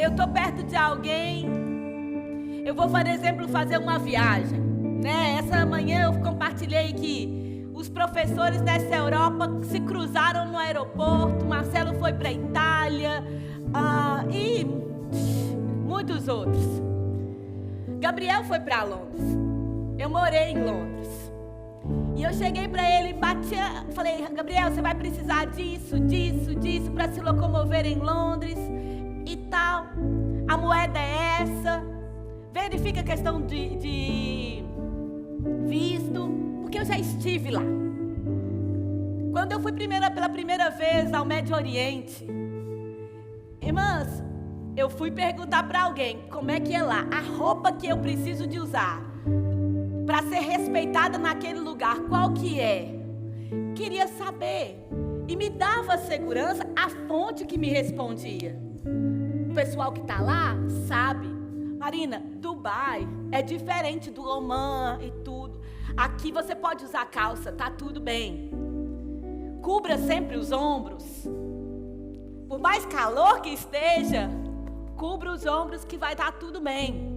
eu estou perto de alguém, eu vou, por exemplo, fazer uma viagem, né? Essa manhã eu compartilhei que os professores dessa Europa se cruzaram no aeroporto. Marcelo foi para a Itália, e muitos outros. Gabriel foi para Londres. Eu morei em Londres. E eu cheguei para ele, falei: Gabriel, você vai precisar disso para se locomover em Londres e tal. A moeda é essa. Verifica a questão de visto, porque eu já estive lá. Quando eu fui pela primeira vez ao Médio Oriente, irmãs, eu fui perguntar para alguém como é que é lá, a roupa que eu preciso de usar para ser respeitada naquele lugar, qual que é? Queria saber. E me dava segurança a fonte que me respondia. O pessoal que está lá sabe. Marina, Dubai é diferente do Oman e tudo. Aqui você pode usar calça, tá tudo bem. Cubra sempre os ombros. Por mais calor que esteja, cubra os ombros que vai estar tudo bem.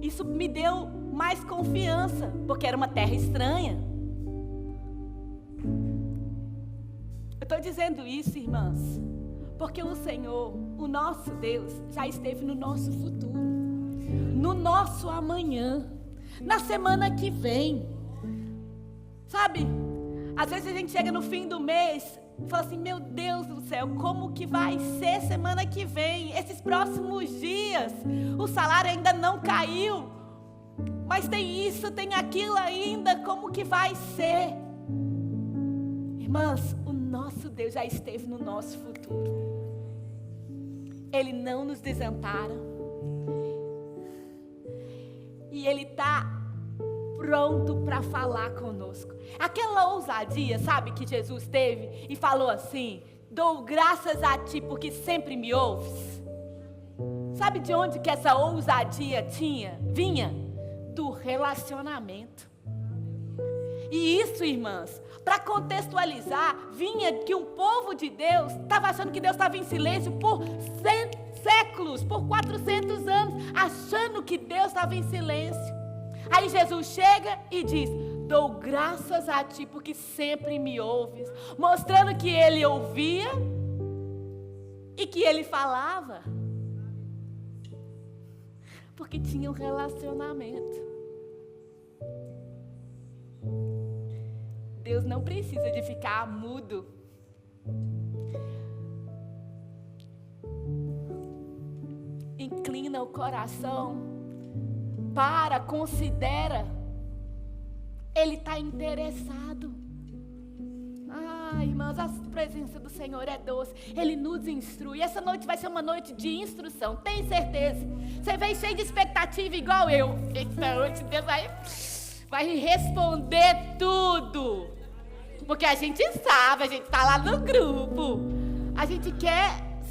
Isso me deu mais confiança, porque era uma terra estranha. Eu estou dizendo isso, irmãs, porque o Senhor, o nosso Deus, já esteve no nosso futuro, no nosso amanhã, na semana que vem. Sabe, às vezes a gente chega no fim do mês e fala assim: meu Deus do céu, como que vai ser semana que vem, esses próximos dias? O salário ainda não caiu, mas tem isso, tem aquilo ainda, como que vai ser? Irmãs, o nosso Deus já esteve no nosso futuro. Ele não nos desampara. E Ele está pronto para falar conosco. Aquela ousadia, sabe, que Jesus teve e falou assim: dou graças a ti porque sempre me ouves. Sabe de onde que essa ousadia vinha? Do relacionamento. E isso, irmãs, para contextualizar, vinha que o povo de Deus estava achando que Deus estava em silêncio por séculos, por 400 anos, achando que Deus estava em silêncio. Aí Jesus chega e diz: dou graças a ti porque sempre me ouves, mostrando que Ele ouvia e que Ele falava, porque tinha um relacionamento. Deus não precisa de ficar mudo. Inclina o coração, considera. Ele está interessado. Irmãs, a presença do Senhor é doce. Ele nos instrui. Essa noite vai ser uma noite de instrução, tem certeza. Você vem cheio de expectativa igual eu. Essa noite Deus vai responder tudo. Porque a gente sabe, a gente está lá no grupo. A gente quer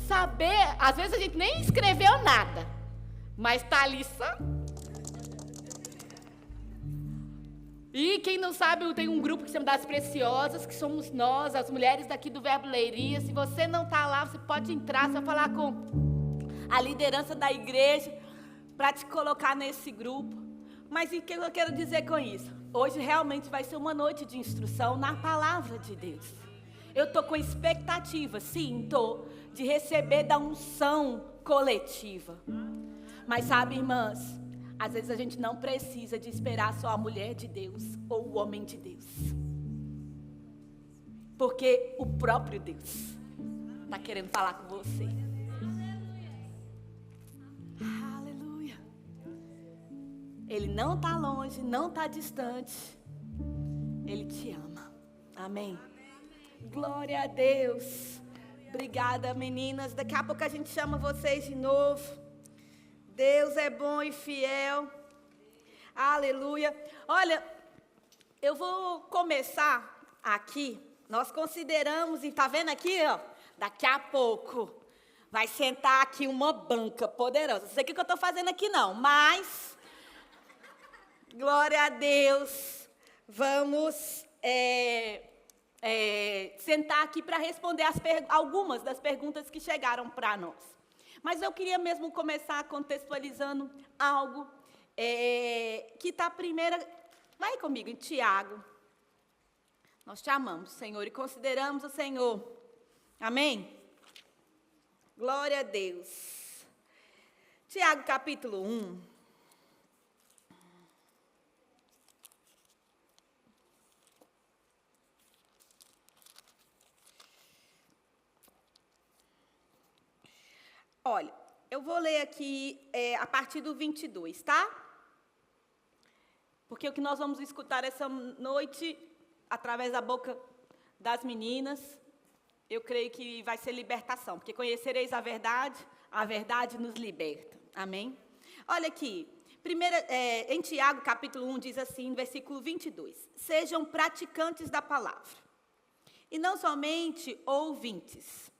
saber. Às vezes a gente nem escreveu nada, mas está ali só. E quem não sabe, tem um grupo que se chama Das Preciosas, que somos nós, as mulheres daqui do Verbo Leiria. Se você não está lá, você pode entrar, você vai falar com a liderança da igreja para te colocar nesse grupo. Mas o que eu quero dizer com isso? Hoje realmente vai ser uma noite de instrução na palavra de Deus. Eu estou com expectativa, sim, estou, de receber da unção coletiva. Mas sabe, irmãs, às vezes a gente não precisa de esperar só a mulher de Deus ou o homem de Deus. Porque o próprio Deus está querendo falar com você. Aleluia. Ele não está longe, não está distante. Ele te ama. Amém. Glória a Deus. Obrigada, meninas. Daqui a pouco a gente chama vocês de novo. Deus é bom e fiel. Aleluia. Olha, eu vou começar aqui. Nós consideramos, e está vendo aqui, ó, daqui a pouco vai sentar aqui uma banca poderosa. Não sei o que eu estou fazendo aqui não, mas glória a Deus. Vamos sentar aqui para responder algumas das perguntas que chegaram para nós. Mas eu queria mesmo começar contextualizando algo que está primeiro. Vai comigo, em Tiago. Nós te amamos, Senhor, e consideramos o Senhor. Amém? Glória a Deus. Tiago, capítulo 1. Olha, eu vou ler aqui a partir do 22, tá? Porque o que nós vamos escutar essa noite, através da boca das meninas, eu creio que vai ser libertação. Porque conhecereis a verdade nos liberta. Amém? Olha aqui, em Tiago, capítulo 1, diz assim, versículo 22. Sejam praticantes da palavra, e não somente ouvintes,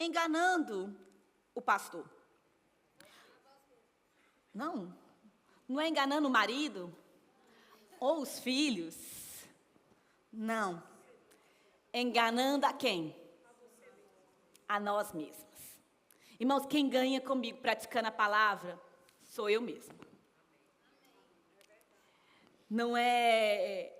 enganando o pastor. Não é enganando o marido ou os filhos. Não. Enganando a quem? A nós mesmos. Irmãos, quem ganha comigo praticando a palavra sou eu mesmo. Não é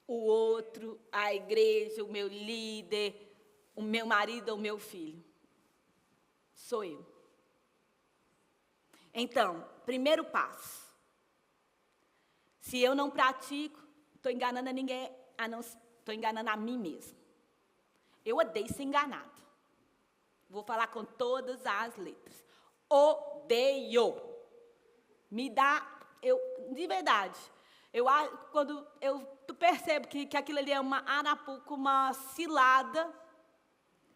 o outro, a igreja, o meu líder, o meu marido ou o meu filho. Sou eu. Então, primeiro passo. Se eu não pratico, estou enganando a ninguém, estou enganando a mim mesmo. Eu odeio ser enganado. Vou falar com todas as letras. Odeio. De verdade, quando tu percebo que aquilo ali é uma arapuca, uma cilada,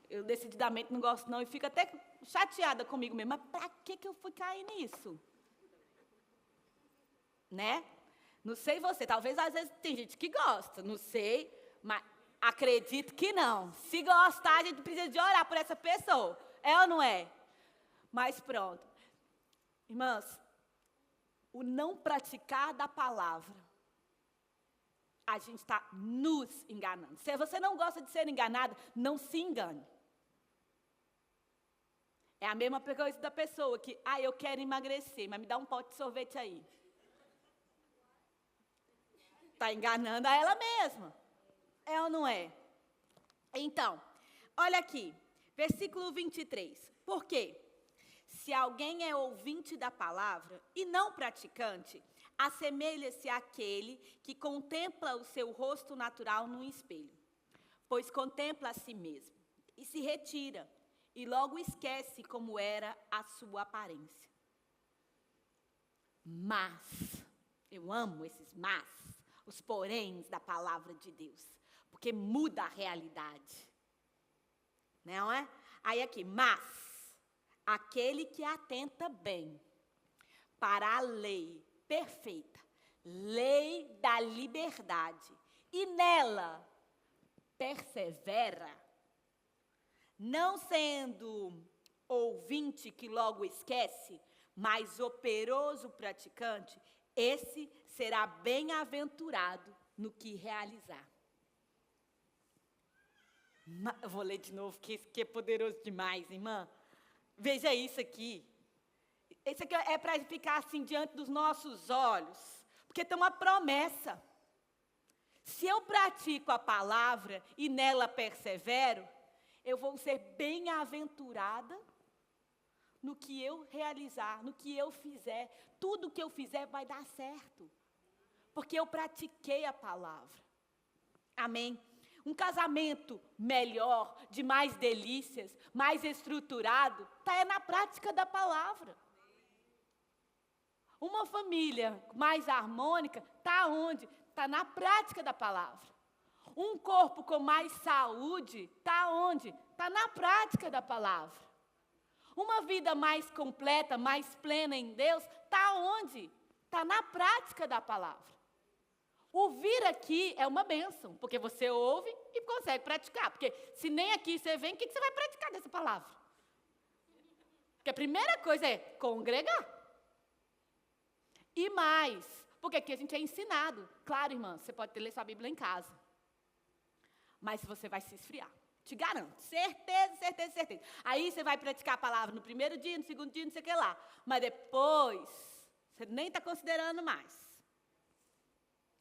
eu decididamente não gosto não, e fico até chateada comigo mesmo. Mas para que eu fui cair nisso? Né? Não sei você, talvez às vezes tem gente que gosta, não sei, mas acredito que não. Se gostar, a gente precisa de orar por essa pessoa. É ou não é? Mas pronto. Irmãs, o não praticar da palavra, a gente está nos enganando. Se você não gosta de ser enganado, não se engane. É a mesma coisa da pessoa que, eu quero emagrecer, mas me dá um pote de sorvete aí. Está enganando a ela mesma. É ou não é? Então, olha aqui, versículo 23. Por quê? Se alguém é ouvinte da palavra e não praticante, assemelha-se àquele que contempla o seu rosto natural num espelho, pois contempla a si mesmo e se retira, e logo esquece como era a sua aparência. Mas, eu amo esses mas, os poréns da palavra de Deus, porque muda a realidade. Não é? Aí aqui, mas, aquele que atenta bem para a lei perfeita, lei da liberdade, e nela persevera, não sendo ouvinte que logo esquece, mas operoso praticante, esse será bem-aventurado no que realizar. Eu vou ler de novo, que é poderoso demais, irmã. Veja isso aqui. Isso aqui é para ficar assim diante dos nossos olhos, porque tem uma promessa. Se eu pratico a palavra e nela persevero, eu vou ser bem-aventurada no que eu realizar, no que eu fizer. Tudo que eu fizer vai dar certo, porque eu pratiquei a palavra. Amém? Um casamento melhor, de mais delícias, mais estruturado, está na prática da palavra. Uma família mais harmônica, está onde? Está na prática da palavra. Um corpo com mais saúde, está onde? Está na prática da palavra. Uma vida mais completa, mais plena em Deus, está onde? Está na prática da palavra. Ouvir aqui é uma bênção, porque você ouve e consegue praticar. Porque se nem aqui você vem, o que você vai praticar dessa palavra? Porque a primeira coisa é congregar. E mais, porque aqui a gente é ensinado. Claro, irmã, você pode ler sua Bíblia em casa. mas você vai se esfriar. Te garanto, certeza, certeza, certeza. Aí você vai praticar a palavra no primeiro dia, no segundo dia, não sei o que lá. Mas depois, você nem está considerando mais.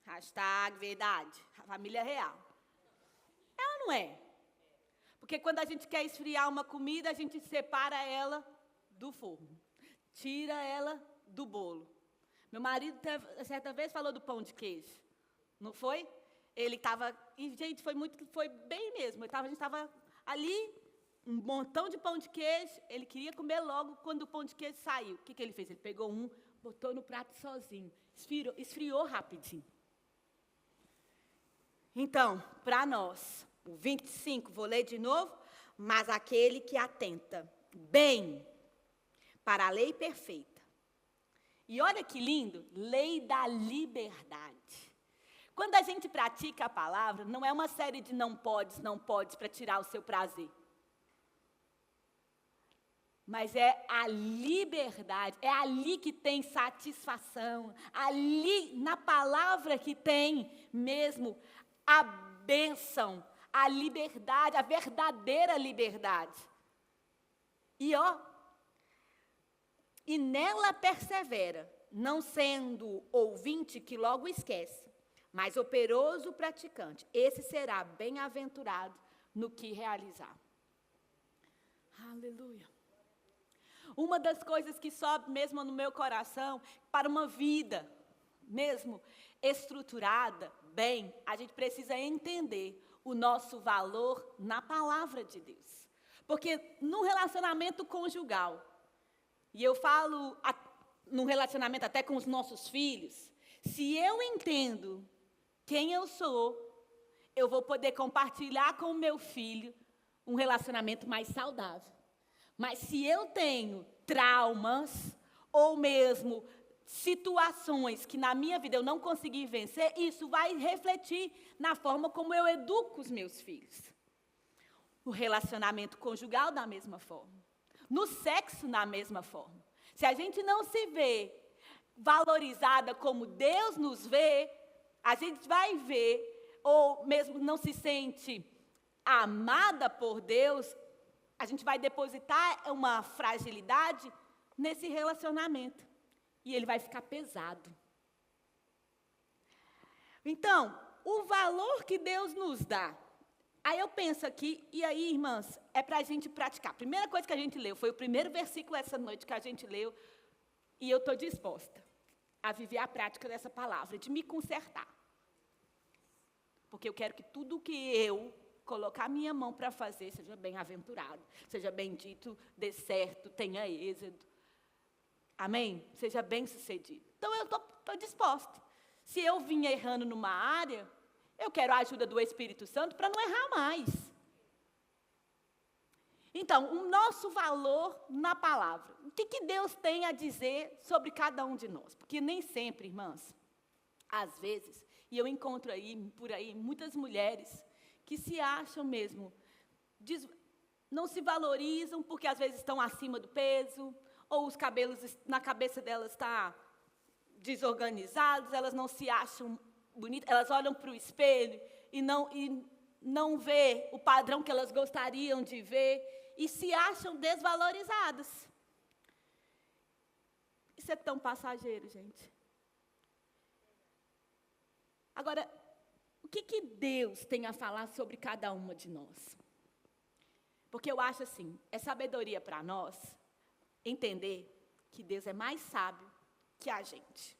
Hashtag verdade, família real. É ou não é? Porque quando a gente quer esfriar uma comida, a gente separa ela do forno. Tira ela do bolo. Meu marido, certa vez, falou do pão de queijo. Não foi? Ele estava... E, gente, foi bem mesmo. A gente estava ali, um montão de pão de queijo. Ele queria comer logo quando o pão de queijo saiu. O que ele fez? Ele pegou um, botou no prato sozinho. Esfriou rapidinho. Então, para nós, o 25, vou ler de novo. Mas aquele que atenta bem para a lei perfeita. E olha que lindo, lei da liberdade. Quando a gente pratica a palavra, não é uma série de não podes para tirar o seu prazer. Mas é a liberdade, é ali que tem satisfação, ali na palavra que tem mesmo a bênção, a liberdade, a verdadeira liberdade. E nela persevera, não sendo ouvinte que logo esquece, mas operoso praticante. Esse será bem-aventurado no que realizar. Aleluia. Uma das coisas que sobe mesmo no meu coração, para uma vida mesmo estruturada, bem, a gente precisa entender o nosso valor na palavra de Deus. Porque no relacionamento conjugal, e eu falo no relacionamento até com os nossos filhos, se eu entendo quem eu sou, eu vou poder compartilhar com o meu filho um relacionamento mais saudável. Mas se eu tenho traumas, ou mesmo situações que na minha vida eu não consegui vencer, isso vai refletir na forma como eu educo os meus filhos. O relacionamento conjugal da mesma forma. No sexo da mesma forma. Se a gente não se vê valorizada como Deus nos vê, a gente vai ver, ou mesmo não se sente amada por Deus, a gente vai depositar uma fragilidade nesse relacionamento. E ele vai ficar pesado. Então, o valor que Deus nos dá. Aí eu penso aqui, e aí, irmãs, é para a gente praticar. A primeira coisa que a gente leu, foi o primeiro versículo essa noite que a gente leu, e eu estou disposta a viver a prática dessa palavra, de me consertar. Porque eu quero que tudo que eu colocar a minha mão para fazer seja bem-aventurado, seja bendito, dê certo, tenha êxito. Amém? Seja bem-sucedido. Então, eu estou disposta. Se eu vim errando numa área, eu quero a ajuda do Espírito Santo para não errar mais. Então, o nosso valor na palavra. O que Deus tem a dizer sobre cada um de nós? Porque nem sempre, irmãs, às vezes, e eu encontro por aí muitas mulheres que se acham mesmo, não se valorizam porque às vezes estão acima do peso, ou os cabelos na cabeça delas estão desorganizados, elas não se acham bonitas, elas olham para o espelho e não vê o padrão que elas gostariam de ver e se acham desvalorizadas. Isso é tão passageiro, gente. Agora, o que Deus tem a falar sobre cada uma de nós? Porque eu acho assim, é sabedoria para nós entender que Deus é mais sábio que a gente.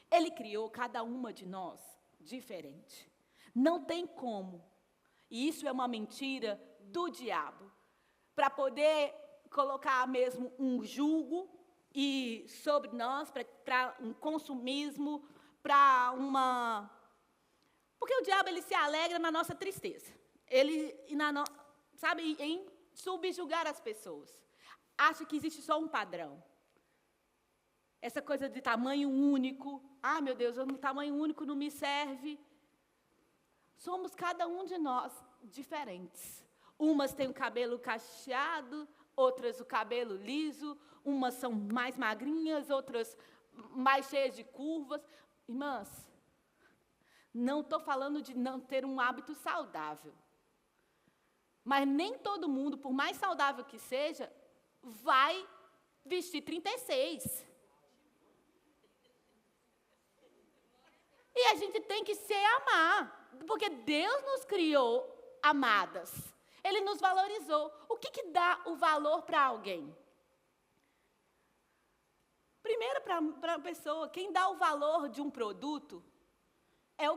Ele criou cada uma de nós diferente. Não tem como, e isso é uma mentira do diabo, para poder colocar mesmo um julgo sobre nós, para um consumismo, para uma... Porque o diabo, ele se alegra na nossa tristeza. Em subjugar as pessoas. Acha que existe só um padrão. Essa coisa de tamanho único. Ah, meu Deus, um tamanho único não me serve. Somos cada um de nós diferentes. Umas têm o cabelo cacheado, outras o cabelo liso, umas são mais magrinhas, outras mais cheias de curvas. Irmãs, não estou falando de não ter um hábito saudável. Mas nem todo mundo, por mais saudável que seja, vai vestir 36. E a gente tem que se amar, porque Deus nos criou amadas. Ele nos valorizou. O que dá o valor para alguém? Primeiro, para a pessoa, quem dá o valor de um produto é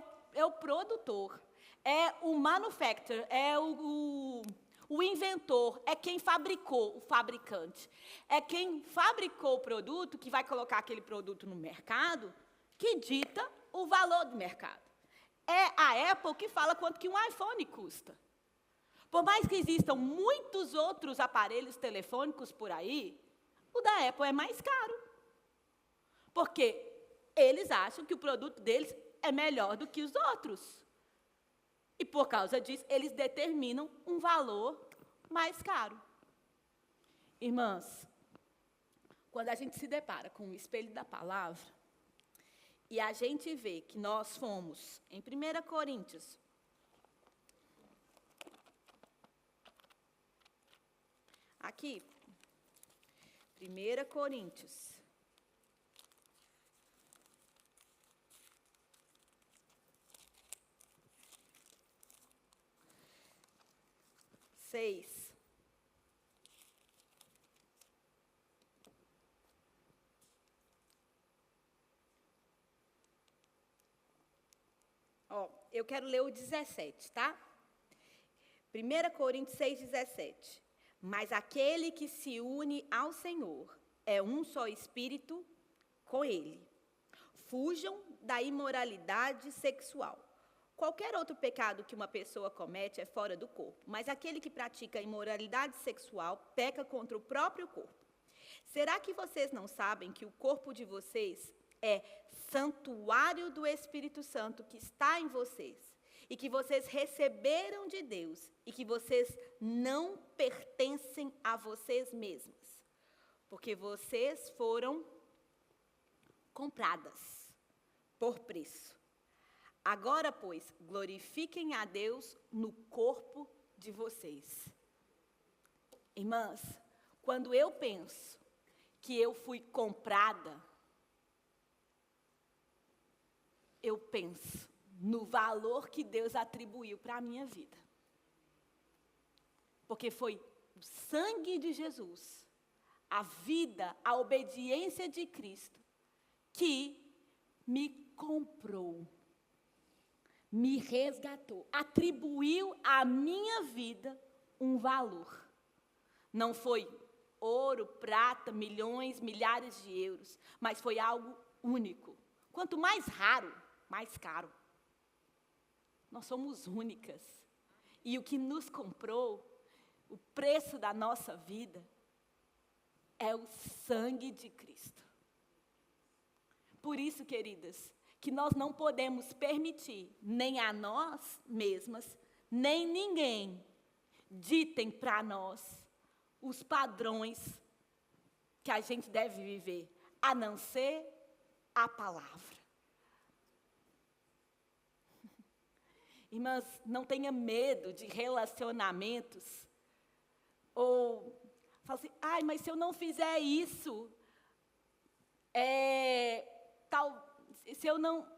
o produtor, é o manufacturer, é o inventor, é quem fabricou, o fabricante. É quem fabricou o produto, que vai colocar aquele produto no mercado, que dita o valor do mercado. É a Apple que fala quanto que um iPhone custa. Por mais que existam muitos outros aparelhos telefônicos por aí, o da Apple é mais caro. Porque eles acham que o produto deles é melhor do que os outros. E por causa disso, eles determinam um valor mais caro. Irmãs, quando a gente se depara com o espelho da palavra, e a gente vê que nós fomos, em 1 Coríntios, aqui, 1 Coríntios, 6. Eu quero ler o 17, tá? 1 Coríntios 6, 17. Mas aquele que se une ao Senhor é um só espírito com Ele. Fujam da imoralidade sexual. Qualquer outro pecado que uma pessoa comete é fora do corpo, mas aquele que pratica imoralidade sexual peca contra o próprio corpo. Será que vocês não sabem que o corpo de vocês é santuário do Espírito Santo que está em vocês, e que vocês receberam de Deus, e que vocês não pertencem a vocês mesmos, porque vocês foram compradas por preço. Agora, pois, glorifiquem a Deus no corpo de vocês. Irmãs, quando eu penso que eu fui comprada, eu penso no valor que Deus atribuiu para a minha vida. Porque foi o sangue de Jesus, a vida, a obediência de Cristo, que me comprou, me resgatou, atribuiu à minha vida um valor. Não foi ouro, prata, milhões, milhares de euros, mas foi algo único. Quanto mais raro, mais caro. Nós somos únicas. E o que nos comprou, o preço da nossa vida, é o sangue de Cristo. Por isso, queridas, que nós não podemos permitir, nem a nós mesmas, nem ninguém, ditem para nós os padrões que a gente deve viver, a não ser a palavra. Irmãs, não tenha medo de relacionamentos, ou fala assim, mas se eu não fizer isso, se eu não,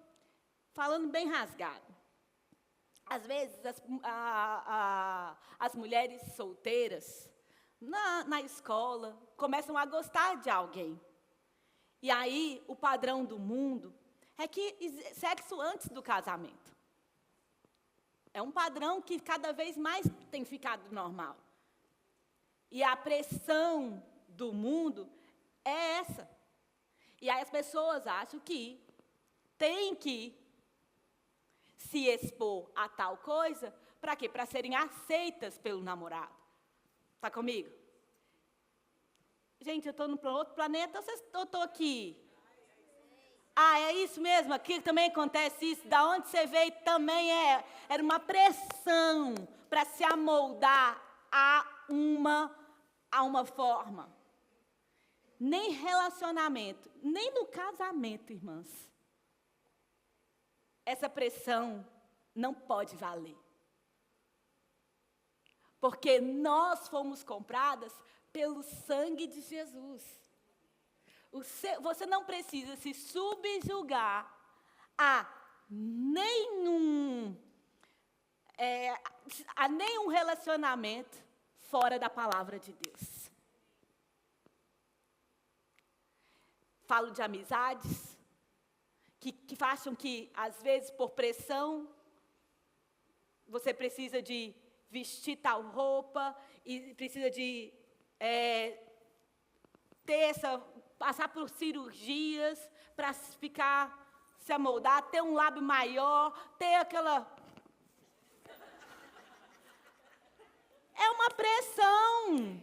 falando bem rasgado, às vezes as mulheres solteiras, na escola, começam a gostar de alguém. E aí, o padrão do mundo é que sexo antes do casamento. É um padrão que cada vez mais tem ficado normal. E a pressão do mundo é essa. E aí as pessoas acham que tem que se expor a tal coisa, para quê? Para serem aceitas pelo namorado. Está comigo? Gente, eu estou no outro planeta, ou estou aqui? É isso mesmo? Aqui também acontece isso? Da onde você veio também era uma pressão para se amoldar a uma forma. Nem relacionamento, nem no casamento, irmãs. Essa pressão não pode valer. Porque nós fomos compradas pelo sangue de Jesus. Você não precisa se subjugar a nenhum relacionamento fora da palavra de Deus. Falo de amizades que acham que, às vezes, por pressão, você precisa de vestir tal roupa e precisa de passar por cirurgias para se amoldar, ter um lábio maior, ter aquela... É uma pressão.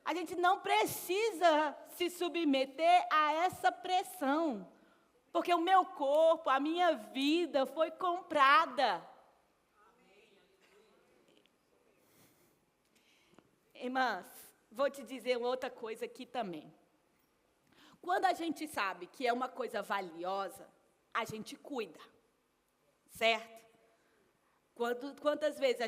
A gente não precisa se submeter a essa pressão, porque o meu corpo, a minha vida foi comprada. Irmãs, vou te dizer outra coisa aqui também. Quando a gente sabe que é uma coisa valiosa, a gente cuida, certo? Quantas vezes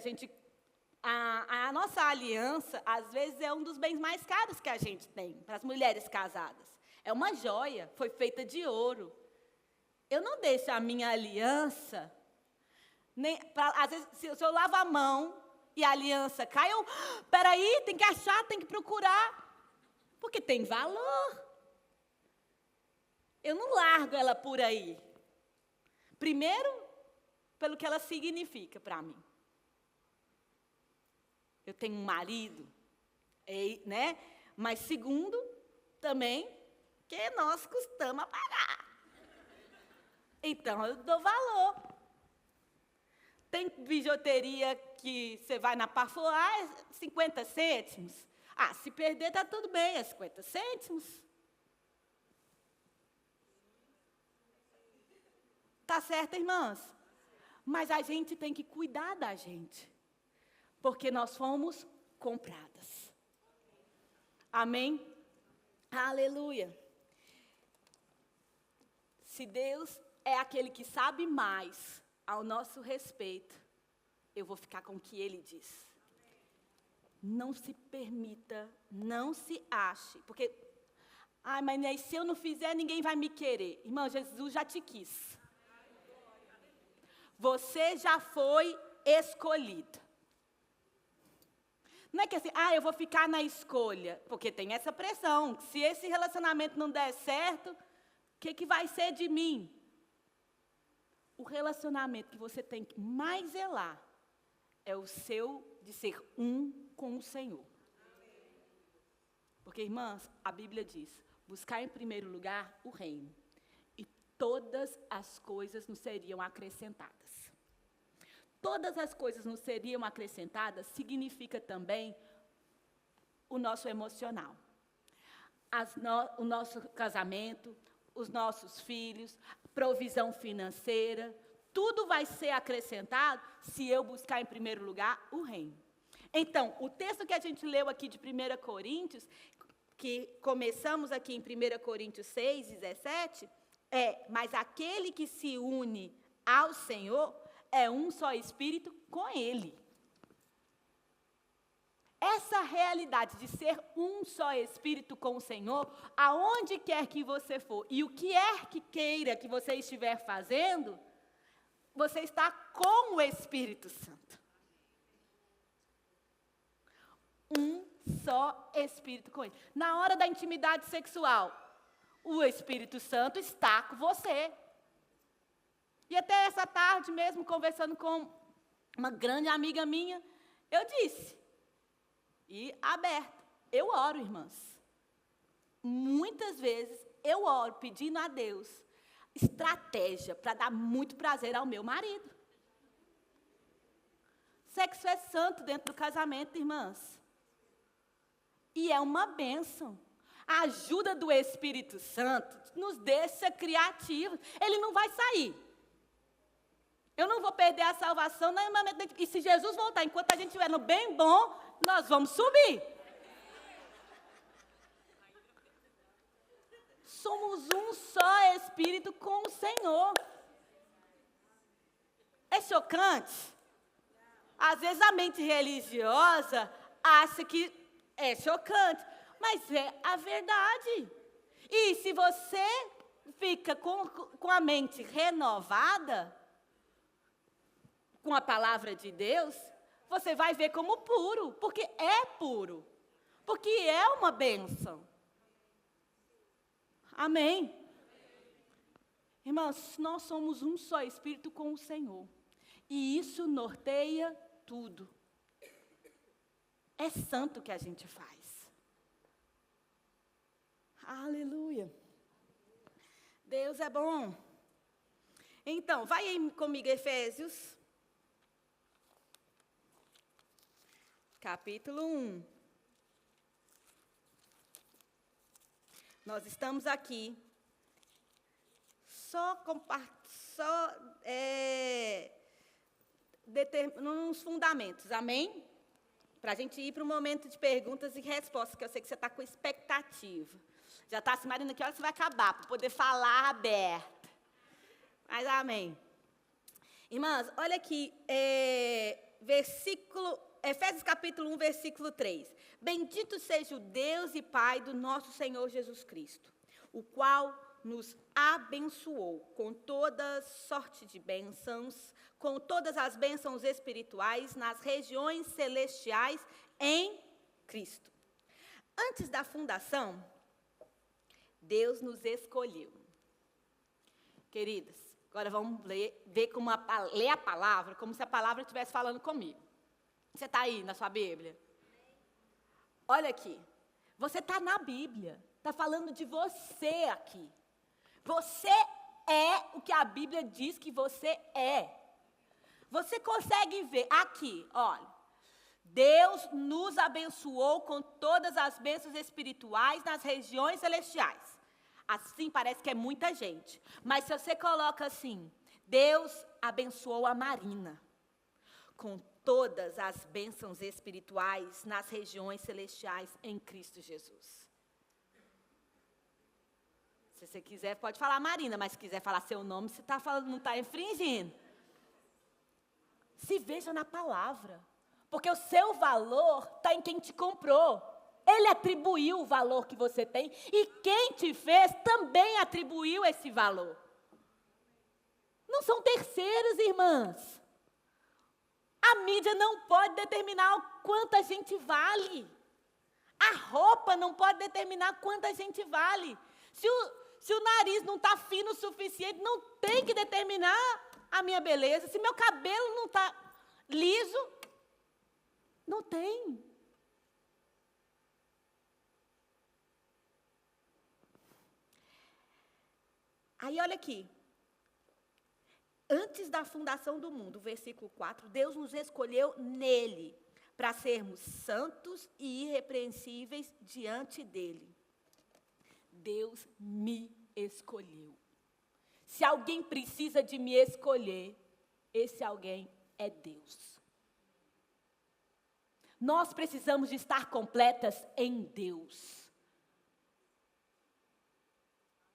a nossa aliança, às vezes, é um dos bens mais caros que a gente tem, para as mulheres casadas. É uma joia, foi feita de ouro. Eu não deixo a minha aliança, às vezes, se eu lavo a mão e a aliança cai, peraí, tem que achar, tem que procurar, porque tem valor. Eu não largo ela por aí. Primeiro, pelo que ela significa para mim. Eu tenho um marido, né? Mas segundo, também, que nós costumamos pagar. Então, eu dou valor. Tem bijuteria que você vai na Parfour, 50 cêntimos. Se perder, está tudo bem, é 50 cêntimos. Tá certo, irmãs? Mas a gente tem que cuidar da gente. Porque nós fomos compradas. Amém? Aleluia. Se Deus é aquele que sabe mais ao nosso respeito, eu vou ficar com o que Ele diz. Não se permita, não se ache, porque, mas se eu não fizer, ninguém vai me querer. Irmão, Jesus já te quis. Você já foi escolhido. Não é que assim, eu vou ficar na escolha, porque tem essa pressão. Se esse relacionamento não der certo, o que vai ser de mim? O relacionamento que você tem que mais zelar é o seu de ser um com o Senhor. Porque, irmãs, a Bíblia diz, buscar em primeiro lugar o reino, e todas as coisas nos seriam acrescentadas. Todas as coisas nos seriam acrescentadas significa também o nosso emocional. O nosso casamento, os nossos filhos, provisão financeira, tudo vai ser acrescentado se eu buscar em primeiro lugar o reino. Então, o texto que a gente leu aqui de 1 Coríntios, que começamos aqui em 1 Coríntios 6, 17, mas aquele que se une ao Senhor é um só espírito com Ele. Essa realidade de ser um só espírito com o Senhor, aonde quer que você for, e o que é que queira que você estiver fazendo, você está com o Espírito Santo. Um só espírito com Ele. Na hora da intimidade sexual, o Espírito Santo está com você. E até essa tarde mesmo, conversando com uma grande amiga minha, eu disse, e aberto, eu oro, irmãs. Muitas vezes eu oro pedindo a Deus estratégia para dar muito prazer ao meu marido. Sexo é santo dentro do casamento, irmãs. E é uma bênção. A ajuda do Espírito Santo nos deixa criativos. Ele não vai sair. Eu não vou perder a salvação. E se Jesus voltar, enquanto a gente estiver no bem bom, nós vamos subir. Somos um só Espírito com o Senhor. É chocante? Às vezes a mente religiosa acha que é chocante, mas é a verdade. E se você fica com a mente renovada, com a palavra de Deus, você vai ver como puro, porque é puro, porque é uma bênção. Amém? Irmãos, nós somos um só Espírito com o Senhor, e isso norteia tudo. É santo que a gente faz. Aleluia. Deus é bom. Então, vai aí comigo, Efésios. Capítulo 1. Nós estamos aqui nos fundamentos, amém? Para a gente ir para o momento de perguntas e respostas, que eu sei que você está com expectativa. Já está se imaginando que hora você vai acabar, para poder falar aberto. Mas amém. Irmãs, olha aqui, Efésios capítulo 1, versículo 3. Bendito seja o Deus e Pai do nosso Senhor Jesus Cristo, o qual nos abençoou com toda sorte de bênçãos, com todas as bênçãos espirituais nas regiões celestiais em Cristo. Antes da fundação, Deus nos escolheu. Queridas, agora vamos ler a palavra, como se a palavra estivesse falando comigo. Você está aí na sua Bíblia? Olha aqui, você está na Bíblia, está falando de você aqui. Você é o que a Bíblia diz que você é. Você consegue ver aqui, olha. Deus nos abençoou com todas as bênçãos espirituais nas regiões celestiais. Assim parece que é muita gente. Mas se você coloca assim, Deus abençoou a Marina com todas as bênçãos espirituais nas regiões celestiais em Cristo Jesus. Se você quiser, pode falar Marina, mas se quiser falar seu nome, você tá falando, não está infringindo. Se veja na palavra, porque o seu valor está em quem te comprou. Ele atribuiu o valor que você tem, e quem te fez também atribuiu esse valor. Não são terceiros, irmãs. A mídia não pode determinar o quanto a gente vale. A roupa não pode determinar quanto a gente vale. Se o nariz não está fino o suficiente, não tem que determinar a minha beleza. Se meu cabelo não está liso, não tem. Aí olha aqui. Antes da fundação do mundo, versículo 4, Deus nos escolheu nele, para sermos santos e irrepreensíveis diante dele. Deus me escolheu. Se alguém precisa de me escolher, esse alguém é Deus. Nós precisamos de estar completas em Deus.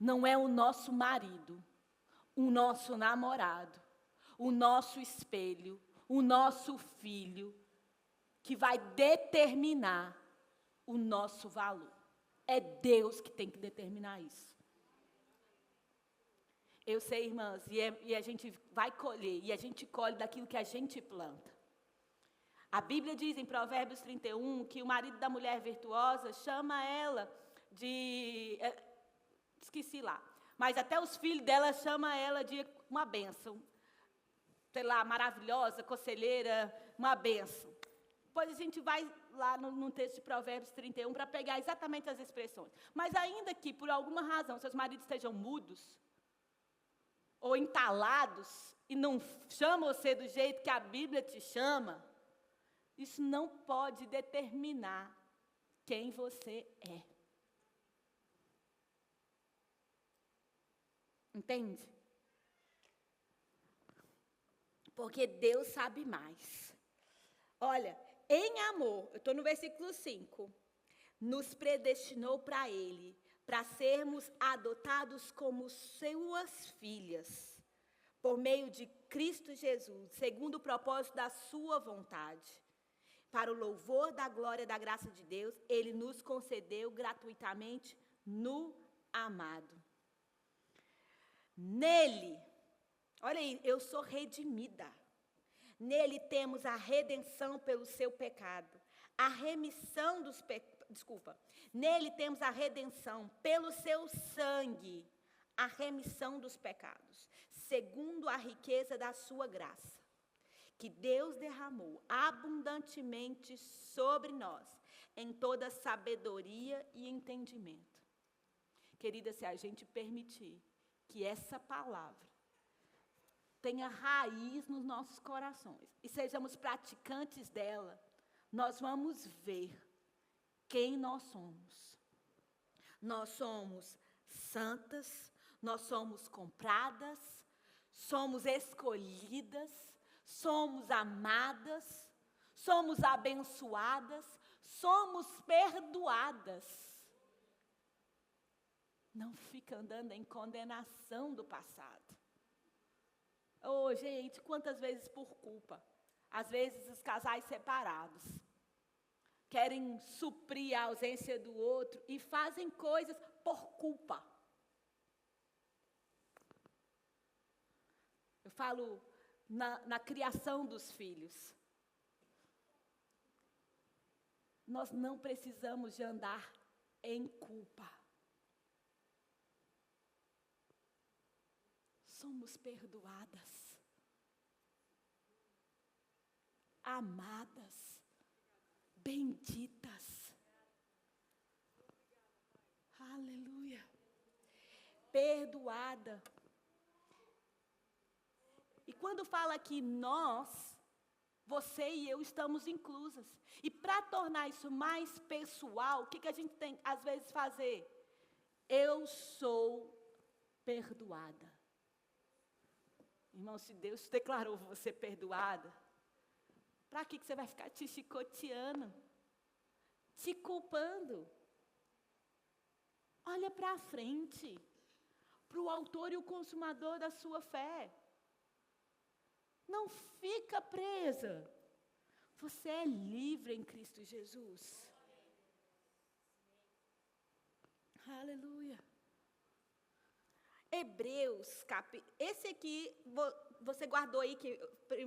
Não é o nosso marido, o nosso namorado, o nosso espelho, o nosso filho, que vai determinar o nosso valor. É Deus que tem que determinar isso. Eu sei, irmãs, e a gente vai colher, e a gente colhe daquilo que a gente planta. A Bíblia diz em Provérbios 31 que o marido da mulher virtuosa chama ela de... esqueci lá. Mas até os filhos dela chamam ela de uma bênção. Sei lá, maravilhosa, conselheira, uma bênção. Depois a gente vai lá no texto de Provérbios 31 para pegar exatamente as expressões. Mas ainda que, por alguma razão, seus maridos estejam mudos ou entalados e não chamam você do jeito que a Bíblia te chama, isso não pode determinar quem você é. Entende? Porque Deus sabe mais. Olha, em amor, eu estou no versículo 5, nos predestinou para Ele, para sermos adotados como suas filhas, por meio de Cristo Jesus, segundo o propósito da sua vontade, para o louvor da glória e da graça de Deus, Ele nos concedeu gratuitamente no amado. Nele, olha aí, eu sou redimida. Nele temos a redenção pelo seu pecado, a remissão dos nele temos a redenção pelo seu sangue, a remissão dos pecados, segundo a riqueza da sua graça, que Deus derramou abundantemente sobre nós, em toda sabedoria e entendimento. Querida, se a gente permitir que essa palavra tenha raiz nos nossos corações e sejamos praticantes dela, nós vamos ver quem nós somos. Nós somos santas, nós somos compradas, somos escolhidas, somos amadas, somos abençoadas, somos perdoadas. Não fica andando em condenação do passado. Oh, gente, quantas vezes por culpa? Às vezes os casais separados querem suprir a ausência do outro e fazem coisas por culpa. Eu falo na criação dos filhos. Nós não precisamos de andar em culpa. Somos perdoadas, amadas, benditas. Aleluia. Perdoada. E quando fala que nós, você e eu estamos inclusas. E para tornar isso mais pessoal, o que a gente tem às vezes fazer? Eu sou perdoada. Irmão, se Deus declarou você perdoada, para que você vai ficar te chicoteando, te culpando? Olha para frente, para o autor e o consumador da sua fé. Não fica presa. Você é livre em Cristo Jesus. Aleluia. Hebreus, esse aqui, você guardou aí, que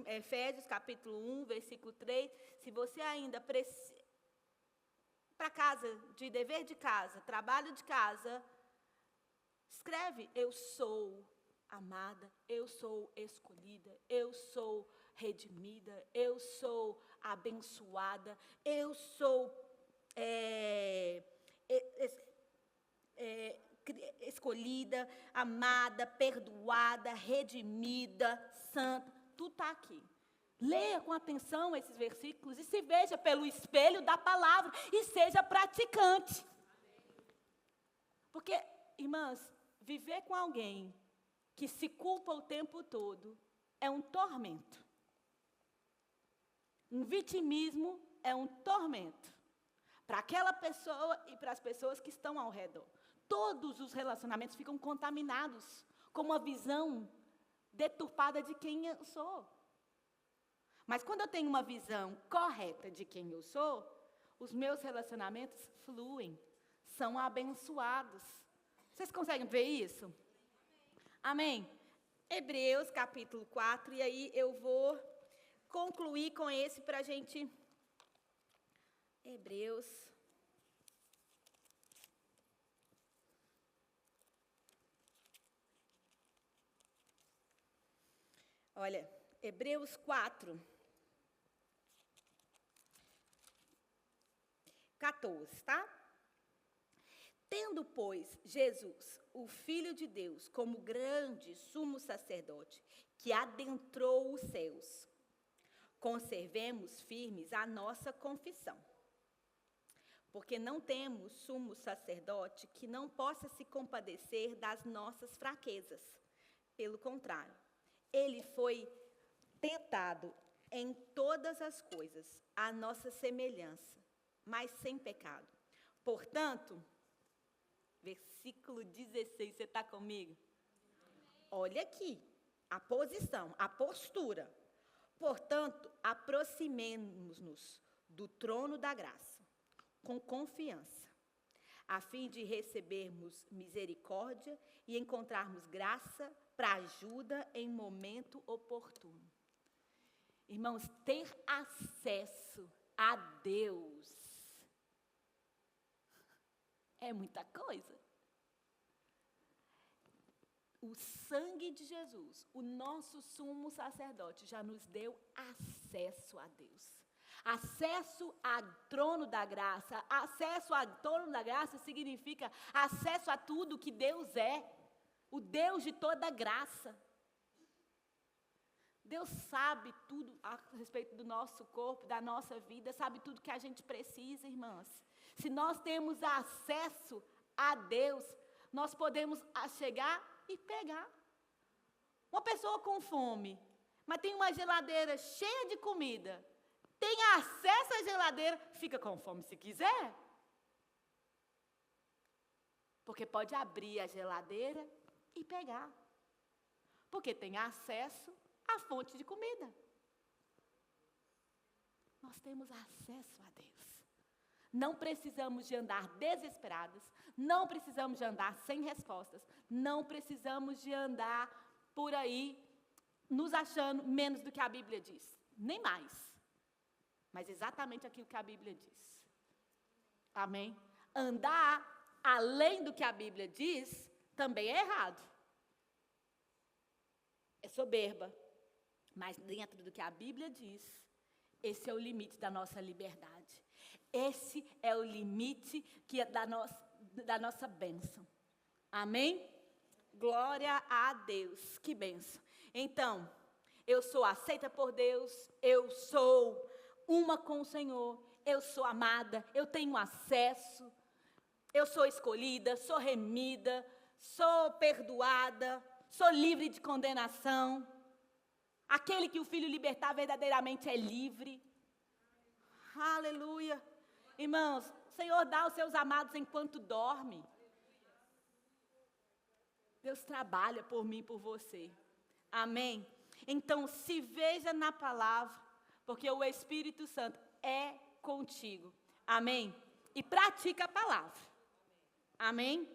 Efésios capítulo 1, versículo 3, se você ainda precisa, para casa, de dever de casa, trabalho de casa, escreve, eu sou amada, eu sou escolhida, eu sou redimida, eu sou abençoada, eu sou escolhida, amada, perdoada, redimida, santa, tudo está aqui. Leia com atenção esses versículos e se veja pelo espelho da palavra e seja praticante. Porque, irmãs, viver com alguém que se culpa o tempo todo é um tormento. Um vitimismo é um tormento para aquela pessoa e para as pessoas que estão ao redor. Todos os relacionamentos ficam contaminados com uma visão deturpada de quem eu sou. Mas quando eu tenho uma visão correta de quem eu sou, os meus relacionamentos fluem, são abençoados. Vocês conseguem ver isso? Amém? Hebreus capítulo 4, e aí eu vou concluir com esse para a gente. Hebreus. Olha, Hebreus 4, 14, tá? Tendo, pois, Jesus, o Filho de Deus, como grande sumo sacerdote, que adentrou os céus, conservemos firmes a nossa confissão. Porque não temos sumo sacerdote que não possa se compadecer das nossas fraquezas. Pelo contrário, ele foi tentado em todas as coisas, à nossa semelhança, mas sem pecado. Portanto, versículo 16, você está comigo? Olha aqui, a posição, a postura. Portanto, aproximemo-nos do trono da graça, com confiança, a fim de recebermos misericórdia e encontrarmos graça para ajuda em momento oportuno. Irmãos, ter acesso a Deus é muita coisa. O sangue de Jesus, o nosso sumo sacerdote, já nos deu acesso a Deus. Acesso ao trono da graça. Acesso ao trono da graça significa acesso a tudo que Deus é. O Deus de toda graça. Deus sabe tudo a respeito do nosso corpo, da nossa vida, sabe tudo que a gente precisa, irmãs. Se nós temos acesso a Deus, nós podemos chegar e pegar. Uma pessoa com fome, mas tem uma geladeira cheia de comida, tem acesso à geladeira, fica com fome se quiser. Porque pode abrir a geladeira e pegar. Porque tem acesso à fonte de comida. Nós temos acesso a Deus. Não precisamos de andar desesperadas, não precisamos de andar sem respostas, não precisamos de andar por aí nos achando menos do que a Bíblia diz, nem mais, mas exatamente aquilo que a Bíblia diz. Amém? Andar além do que a Bíblia diz também é errado. É soberba, mas dentro do que a Bíblia diz, esse é o limite da nossa liberdade. Esse é o limite que é da nossa bênção. Amém? Glória a Deus. Que bênção. Então, eu sou aceita por Deus, eu sou uma com o Senhor, eu sou amada, eu tenho acesso, eu sou escolhida, sou remida, sou perdoada, sou livre de condenação. Aquele que o Filho libertar verdadeiramente é livre. Aleluia. Irmãos, o Senhor dá aos seus amados enquanto dorme. Deus trabalha por mim e por você. Amém? Então, se veja na palavra, porque o Espírito Santo é contigo. Amém? E pratica a palavra. Amém?